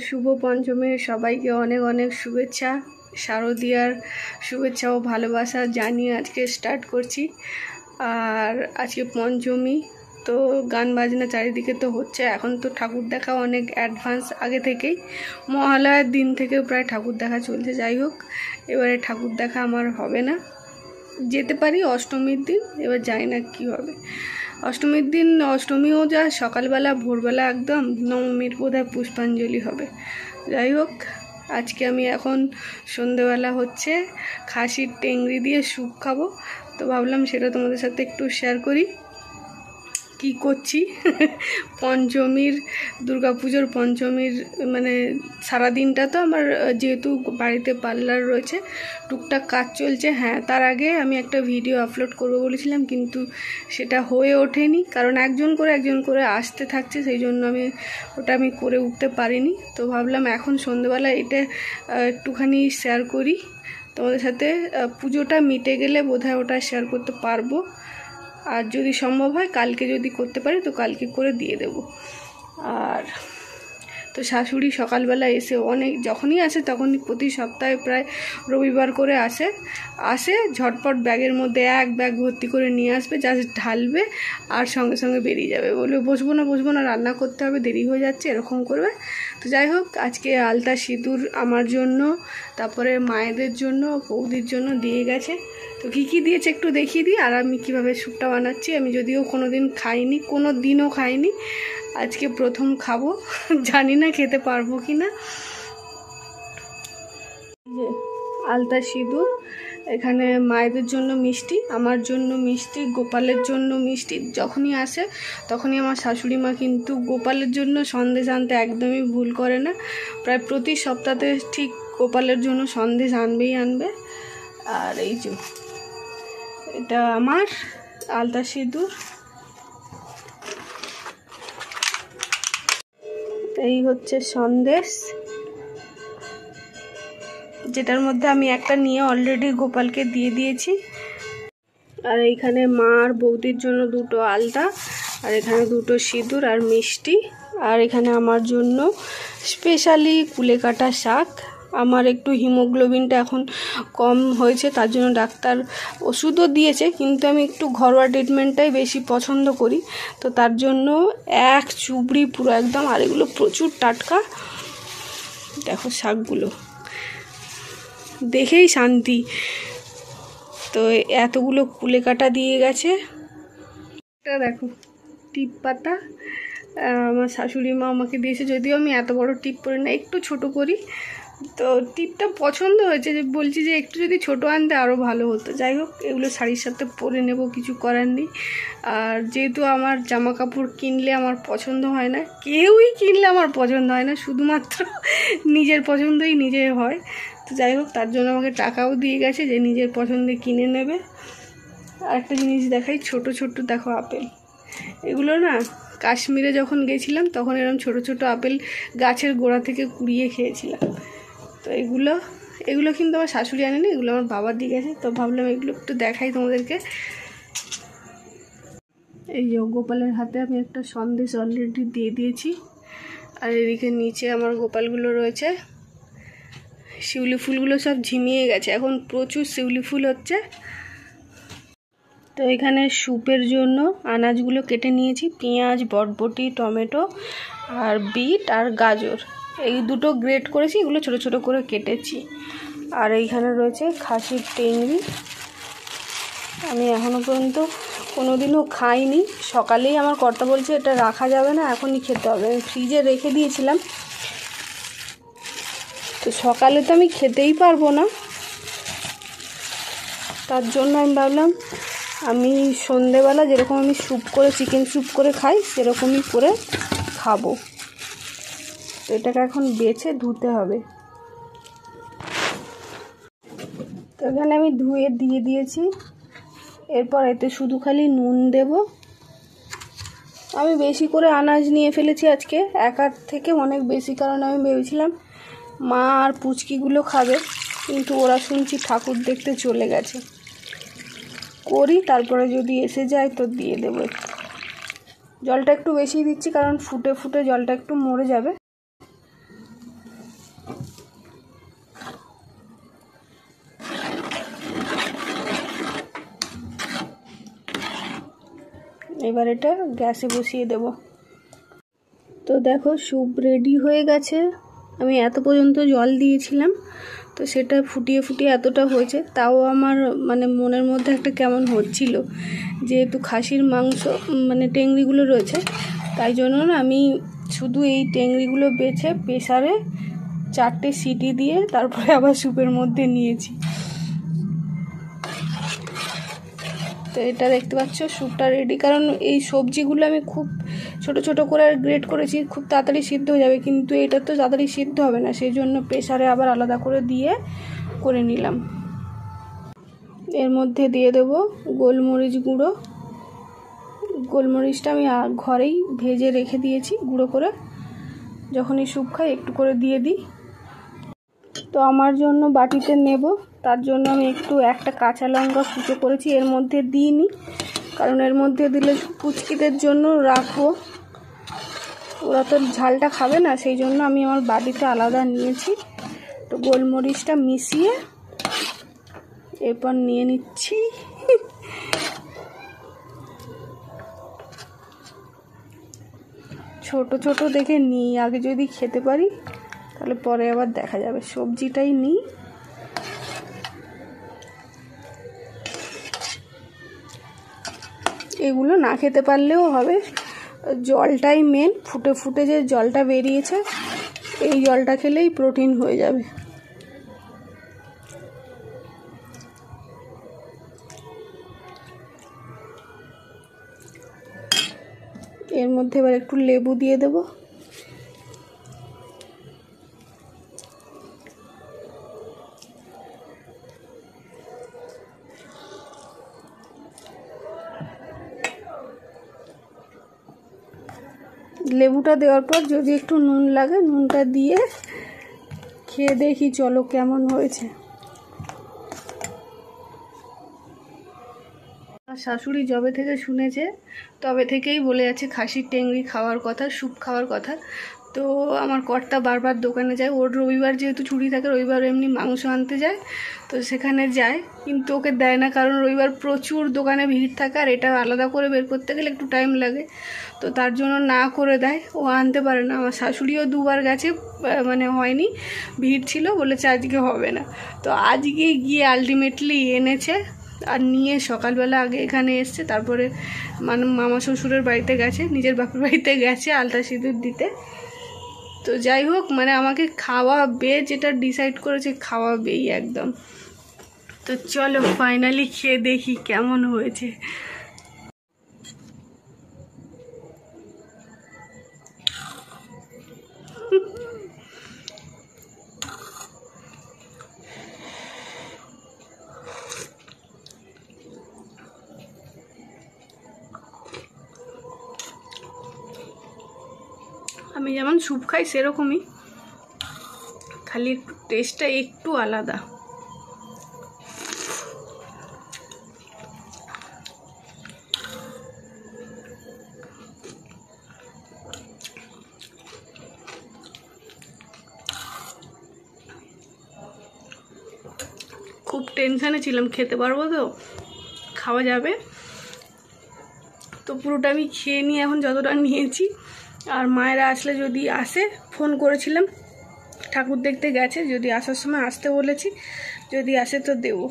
শুভ পঞ্চমীর সবাইকে অনেক অনেক শুভেচ্ছা, শারদীয়ার শুভেচ্ছা ও ভালোবাসা জানিয়ে আজকে স্টার্ট করছি। আর আজকে পঞ্চমী, তো গান বাজনা চারিদিকে তো হচ্ছে। এখন তো ঠাকুর দেখা অনেক অ্যাডভান্স আগে থেকেই, মহালয়ার দিন থেকেও প্রায় ঠাকুর দেখা চলছে। যাই হোক, এবারে ঠাকুর দেখা আমার হবে না, যেতে পারি অষ্টমীর দিন, এবার জানি না কী হবে। অষ্টমীর দিন, অষ্টমীও যা সকালবেলা ভোরবেলা একদম, নবমীর বোধহয় পুষ্পাঞ্জলি হবে। যাই হোক, আজকে আমি এখন সন্ধেবেলা হচ্ছে খাসির টেংরি দিয়ে স্যুপ খাবো, তো ভাবলাম সেটা তোমাদের সাথে একটু শেয়ার করি কি করছি। পঞ্চমীর, দুর্গাপুজোর পঞ্চমীর মানে সারাদিনটা তো আমার, যেহেতু বাড়িতে পার্লার রয়েছে, টুকটাক কাজ চলছে। হ্যাঁ, তার আগে আমি একটা ভিডিও আপলোড করবো বলেছিলাম, কিন্তু সেটা হয়ে ওঠেনি, কারণ একজন করে আসতে থাকছে, সেই জন্য আমি করে উঠতে পারিনি। তো ভাবলাম এখন সন্ধ্যেবেলা এটা একটুখানি শেয়ার করি তোমাদের সাথে। পুজোটা মিটে গেলে বোধহয় ওটা শেয়ার করতে পারবো, আর যদি সম্ভব হয় কালকে যদি করতে পারি তো কালকে করে দিয়ে দেব। আর তো শাশুড়ি সকালবেলা এসে যখনই আসে তখনই প্রতি সপ্তাহে প্রায় রবিবার করে আসে ঝটপট ব্যাগের মধ্যে এক ব্যাগ ভর্তি করে নিয়ে আসবে, জাস্ট ঢালবে আর সঙ্গে সঙ্গে বেরিয়ে যাবে, বলবে বসবো না রান্না করতে হবে, দেরি হয়ে যাচ্ছে, এরকম করবে। তো যাই হোক, আজকে আলতা সিঁদুর আমার জন্য, তারপরে মায়েদের জন্য, বৌদির জন্য দিয়ে গেছে। তো কী দিয়েছে একটু দেখিয়ে দিই, আর আমি কীভাবে স্যুপটা বানাচ্ছি। আমি যদিও কোনো দিনও খাইনি, আজকে প্রথম খাবো, জানি না খেতে পারবো কি না। যে আলতা সিঁদুর, এখানে মায়েদের জন্য মিষ্টি, আমার জন্য মিষ্টি, গোপালের জন্য মিষ্টি। যখনই আসে তখনই আমার শাশুড়ি মা কিন্তু গোপালের জন্য সন্দেশ আনতে একদমই ভুল করে না, প্রায় প্রতি সপ্তাহে ঠিক গোপালের জন্য সন্দেশ আনবে। আর এই যে এটা আমার আলতা সিঁদুর, এই হচ্ছে সন্দেশ, যেটার মধ্যে আমি একটা নিয়ে অলরেডি গোপালকে দিয়ে দিয়েছি। আর এইখানে মা আর বৌদির জন্য দুটো আলতা, আর এখানে দুটো সিঁদুর আর মিষ্টি। আর এখানে আমার জন্য স্পেশালি কুলেকাটা শাক। আমার একটু হিমোগ্লোবিনটা এখন কম হয়েছে, তার জন্য ডাক্তার ওষুধও দিয়েছে, কিন্তু আমি একটু ঘরোয়া ট্রিটমেন্টটাই বেশি পছন্দ করি, তো তার জন্য এক চুবড়ি পুরো একদম। আর এগুলো প্রচুর টাটকা, দেখো শাকগুলো দেখেই শান্তি। তো এতগুলো কুলেকাটা দিয়ে গেছে। এটা দেখো টিপ পাতা, আমার শাশুড়ি মা আমাকে দিয়েছে, যদিও আমি এত বড় টিপ পরি না, একটু ছোট পরি। তো টিপটা পছন্দ হয়েছে, যে বলছি যে একটু যদি ছোটো আনতে আরও ভালো হতো। যাই হোক, এগুলো শাড়ির সাথে পরে নেব, কিছু করার নেই। আর যেহেতু আমার জামা কাপড় কিনলে আমার পছন্দ হয় না, কেউই কিনলে আমার পছন্দ হয় না, শুধুমাত্র নিজের পছন্দই নিজের হয়। তো যাই হোক, তার জন্য আমাকে টাকাও দিয়ে গেছে যে নিজের পছন্দে কিনে নেবে। আর একটা জিনিস দেখাই, ছোট দেখো আপেল, এগুলো না কাশ্মীরে যখন গেছিলাম তখন এরকম ছোট আপেল গাছের গোড়া থেকে কুড়িয়ে খেয়েছিলাম। তো এগুলো কিন্তু আমার শাশুড়ি আনেনি, এগুলো আমার বাবা দিয়ে গেছে। তো ভাবলাম এগুলো একটু দেখাই তোমাদেরকে। এই যে গোপালের হাতে আমি একটা সন্দেশ অলরেডি দিয়ে দিয়েছি, আর এদিকে নিচে আমার গোপালগুলো রয়েছে। শিউলি ফুলগুলো সব ঝিমিয়ে গেছে, এখন প্রচুর শিউলি ফুল হচ্ছে। তো এখানে স্যুপের জন্য আনাজগুলো কেটে নিয়েছি, পেঁয়াজ, বরবটি, টমেটো আর বিট আর গাজর, এই দুটো গ্রেট করেছি, এগুলো ছোট করে কেটেছি। আর এইখানে রয়েছে খাসির টেংরি, আমি এখনও পর্যন্ত কোনোদিনও খাইনি। সকালেই আমার কর্তা বলছে এটা রাখা যাবে না, এখনই খেতে হবে। আমি ফ্রিজে রেখে দিয়েছিলাম, তো সকালে তো আমি খেতেই পারবো না, তার জন্য আমি ভাবলাম আমি সন্ধেবেলা যেরকম আমি চিকেন স্যুপ করে খাই সেরকমই করে খাবো। তো এটাকে এখন বেছে ধুতে হবে। তো এখানে আমি ধুয়ে দিয়ে দিয়েছি, এরপর এতে শুধু খালি নুন দেব। আমি বেশি করে আনাজ নিয়ে ফেলেছি আজকে, একার থেকে অনেক বেশি, কারণ আমি ভেবেছিলাম মা আর পুচকিগুলো খাবে, কিন্তু ওরা শুনছি ঠাকুর দেখতে চলে গেছে। করি, তারপরে যদি এসে যায় তো দিয়ে দেবো। জলটা একটু বেশি দিচ্ছি, কারণ ফুটে জলটা একটু মরে যাবে। এবার এটা গ্যাসে বসিয়ে দেব। তো দেখো স্যুপ রেডি হয়ে গেছে। আমি এত পর্যন্ত জল দিয়েছিলাম, তো সেটা ফুটিয়ে ফুটিয়ে এতটা হয়েছে। তাও আমার মানে মনের মধ্যে একটা কেমন হচ্ছিল, যেহেতু খাসির মাংস মানে টেংরিগুলো রয়েছে, তাই জন্য না আমি শুধু এই টেংরিগুলো বেছে প্রেসারে 4টে সিটি দিয়ে তারপরে আবার স্যুপের মধ্যে নিয়েছি। তো এটা দেখতে পাচ্ছ স্যুপটা রেডি। কারণ এই সবজিগুলো আমি খুব ছোট ছোট করে গ্রেট করেছি, খুব তাড়াতাড়ি সিদ্ধ হয়ে যাবে, কিন্তু এটা তো তাড়াতাড়ি সিদ্ধ হবে না, সেই জন্য প্রেসারে আবার আলাদা করে দিয়ে করে নিলাম। এর মধ্যে দিয়ে দেব গোলমরিচ গুঁড়ো। গোলমরিচটা আমি ঘরেই ভেজে রেখে দিয়েছি গুঁড়ো করে, যখনই স্যুপ খাই একটু করে দিয়ে দিই। তো আমার জন্য বাটিতে নেব, তার জন্য আমি একটা কাঁচা লঙ্কা কুচো করেছি, এর মধ্যে দিইনি, কারণ এর মধ্যে দিলে পুচকিদের জন্য রাখবো, ওরা তো ঝালটা খাবে না, সেই জন্য আমি আমার বাটিতে আলাদা নিয়েছি। তো গোলমরিচটা মিশিয়ে এরপর নিয়ে নিচ্ছি। ছোট ছোট দেখে নিই, আগে যদি খেতে পারি তাহলে পরে আবার দেখা যাবে। সবজিটাই নিই। এগুলো না খেতে পারলেও হবে, জলটাই মেন, ফুটে ফুটে যে জলটা বেরিয়েছে এই জলটা খেলেই প্রোটিন হয়ে যাবে। এর মধ্যে এবার একটু লেবু দিয়ে দেব। লেবুটা দেওয়ার পর যদি একটু নুন লাগে, নুনটা দিয়ে খেয়ে দেখি চলো কেমন হয়েছে। শাশুড়ি যবে থেকে শুনেছে তবে থেকেই বলে যাচ্ছে খাসির টেংরি খাওয়ার কথা, স্যুপ খাওয়ার কথা। তো আমার কর্তা বারবার দোকানে যায়, ওর রবিবার যেহেতু ছুটি থাকে, রবিবার এমনি মাংস আনতে যায়, তো সেখানে যায়, কিন্তু ওকে দেয় না, কারণ রবিবার প্রচুর দোকানে ভিড় থাকে, আর এটা আলাদা করে বের করতে গেলে একটু টাইম লাগে, তো তার জন্য না করে দেয়, ও আনতে পারে না। আমার শাশুড়িও দুবার গেছে, মানে হয়নি, ভিড় ছিল, বলেছে আজকে হবে না, তো আজকে গিয়ে আলটিমেটলি এনেছে। আর নিয়ে সকালবেলা আগে এখানে এসছে, তারপরে মানে মামা শ্বশুরের বাড়িতে গেছে, নিজের বাপের বাড়িতে গেছে আলতা সিঁদুর দিতে। তো যাই হোক, মানে আমাকে খাওয়াবে, যেটা ডিসাইড করেছে খাওয়াবেই একদম। তো চলো ফাইনালি খেয়ে দেখি কেমন হয়েছে। আমি যেমন স্যুপ খাই সেরকমই, খালি টেস্টটা একটু আলাদা। খুব টেনশানে ছিলাম, খেতে পারবো তো, খাওয়া যাবে তো, পুরোটা আমি খেয়ে নিয়ে এখন যতটা নিয়েছি। আর মায়েরা আসলে যদি আসে, ফোন করেছিলাম, ঠাকুর দেখতে গেছে, যদি আসার সময় আসতে বলেছি, যদি আসে তো দেবো।